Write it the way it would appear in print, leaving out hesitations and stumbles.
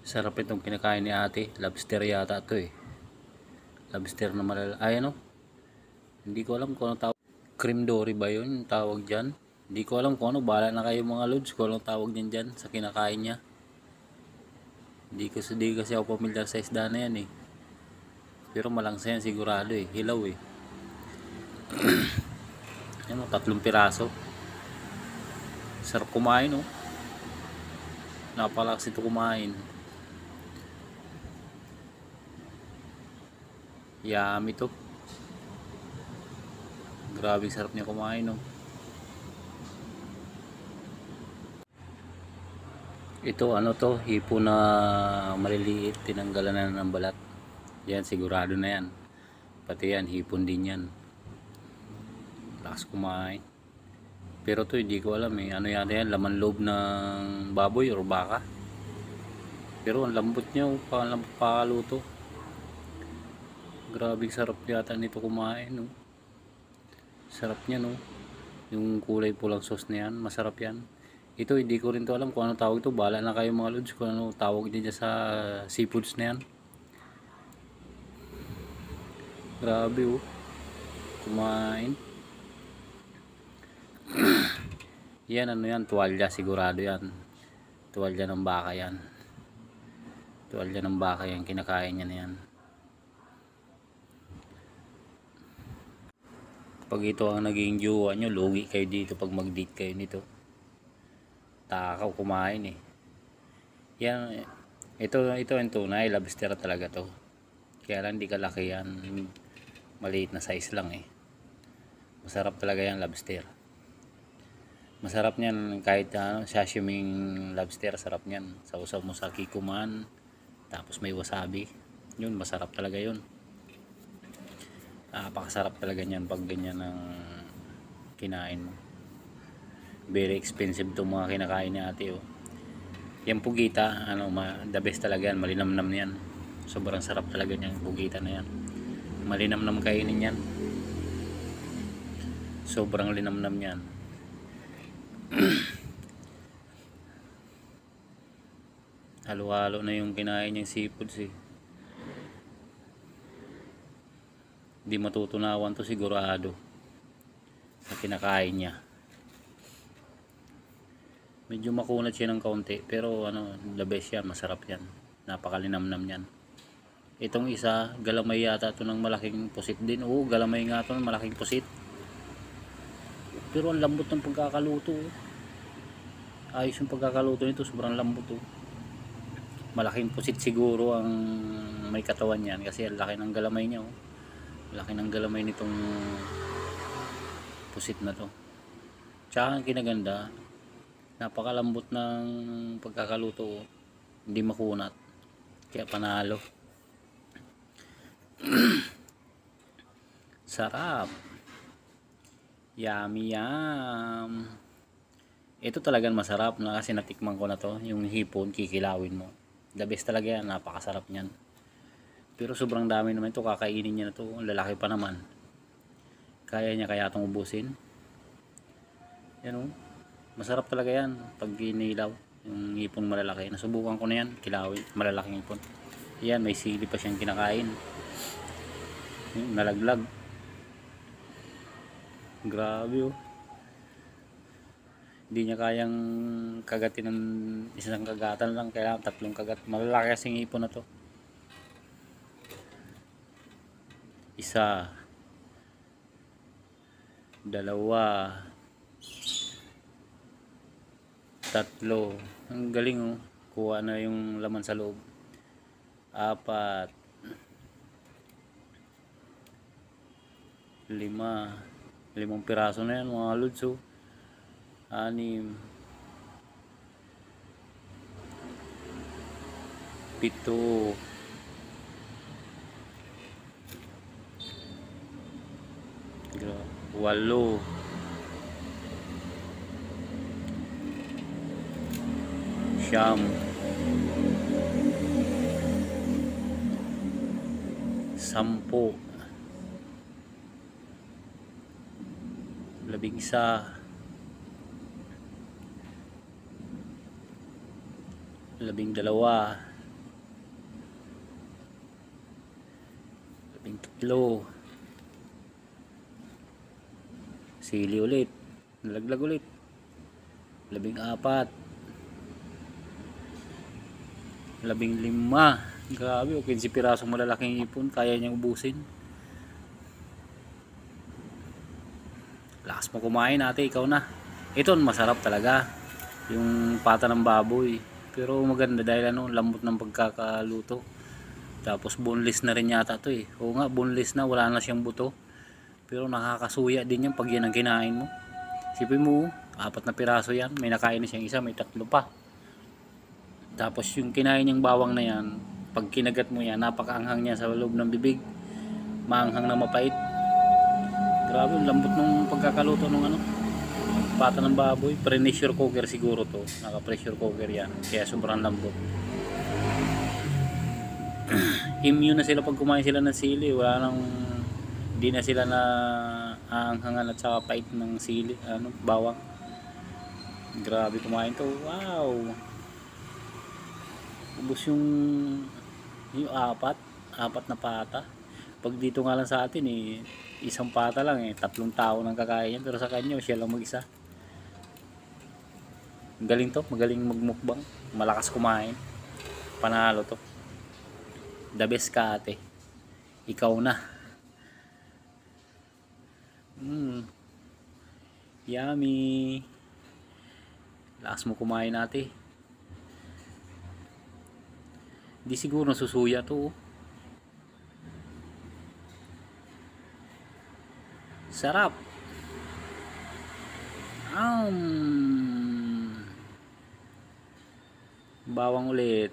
Sarap itong kinakain ni ate. Lobster yata ito eh. Lobster na malala. Ay ano? Hindi ko alam kung ano tawag. Cream dory ba yun yung tawag dyan? Hindi ko alam kung ano. Bahala na kayo mga lods kung anong tawag din dyan sa kinakain niya. Hindi kasi ako pamilyar sa isda na yan eh. Pero malangsa yan sigurado eh. Hilaw eh. Yan o, 3 piraso. Sarap kumain oh. Napalakas ito kumain. Yummy to. Grabe sarap niya kumain no. Ito ano to, hipo na maliliit, tinanggalan na ng balat. Yan sigurado na yan. Pati yan, hipon din yan. Lakas kumain. Pero to hindi ko alam eh. Ano yata yan, laman loob ng baboy or baka. Pero ang lambot niya, pakaluto. Grabe sarap yata nito kumain no. Sarap niya no. Yung kulay pulang sauce na yan, masarap yan. Ito hindi ko rin to alam kung ano tawag ito. Bahala na kayo mga lods kung ano tawag niya sa seafoods na yan. Grabe oh. Kumain. Yan ano yan, tuwalya sigurado yan. Tuwalya ng baka yan. Tuwalya ng baka yan, kinakain niya na yan. Pag ito ang naging jowa nyo, lugi kayo dito pag mag-date kayo nito. Takaw kumain eh. Yan, ito yung tunay, lobster talaga to. Kaya lang di kalaki yan. Maliit na size lang eh. Masarap talaga yan lobster. Masarap niyan kahit sashiming lobster, sarap niyan. Sausaw mo sa kikuman, tapos may wasabi. Yun, masarap talaga yun. Napakasarap talaga niyan pag ganyan ang kinain mo. Very expensive itong mga kinakain ni ate oh. Yan pugita, the best talaga yan, malinamnam yan. Sobrang sarap talaga niyan, pugita na yan. Malinamnam kainin yan. Sobrang linamnam yan. Halo-halo na yung kinain niyang seafoods eh. Hindi matutunawan to sigurado sa kinakain niya. Medyo makunat siya ng kaunti pero the best yan, masarap yan. Napakalinamnam yan. Itong isa, galamay yata to ng malaking pusit din. Oo, galamay nga to ng malaking pusit. Pero ang lambot ng pagkakaluto. Ayos yung pagkakaluto nito, sobrang lambot oh. Malaking pusit siguro ang may katawan yan kasi ang laki ng galamay niya oh. Laki ng galamay nitong pusit na to. Tsaka ang kinaganda, napakalambot ng pagkakaluto oh. Hindi makunat, kaya panalo. Sarap. Yummy yum. Ito talagang masarap na kasi natikman ko na to. Yung hipon, kikilawin mo. The best talaga yan, napakasarap niyan. Pero sobrang dami naman ito, kakainin niya na to. Lalaki pa naman. Kaya niya kaya itong ubusin. Yan o. Masarap talaga yan pag inilaw. Yung hipon malalaki. Nasubukan ko na yan, kilawin. Malalaking hipon. Yan, may sili pa siyang kinakain. Nalaglag. Grabe oh. Hindi niya kayang kagatin ng isang kagatan lang, kailangan 3 kagat. Malalaki kasing hipon na to. Isa, dalawa, 3. Ang galing oh. Kuha na yung laman sa loob. 4, 5. 5 piraso na yan mga lods oh. 6, 7, 8, 9, 10, 11, 12, 3. Sili ulit. Nalaglag ulit. 14. 15. Grabe, o 15 pirasong malalaking ipon. Kaya niyang ubusin. Lakas mo kumain ate, ikaw na. Ito masarap talaga. Yung pata ng baboy. Pero maganda dahil lambot ng pagkakaluto. Tapos boneless na rin yata to eh. Oo nga, boneless na, wala na siyang buto. Pero nakakasuya din yan pag yan ang kinain mo. Sipin mo, 4 na piraso yan. May nakain na siyang isa, may 3 pa. Tapos yung kinain niyang bawang na yan, pag kinagat mo yan, napakaanghang niya sa loob ng bibig. Maanghang na mapait. Grabe, lambot nung pagkakaluto ng pata ng baboy. Pressure cooker siguro to. Naka pressure cooker yan. Kaya sobrang lambot. Immune na sila pag kumain sila ng sili. Hindi na sila na aanghangan at saka pait ng sili, bawang. Grabe kumain to. Wow. Ubos yung 4 na pata. Pag dito nga lang sa atin isang pata lang 3 tao nang kakain yan, pero sa kanya siya lang mag-isa. Galing to, magaling magmukbang, malakas kumain. Panalo to. The best ka ate. Ikaw na. Yummy. Lakas mo kumain ate. Di siguro susuya to. Sarap. Bawang ulit.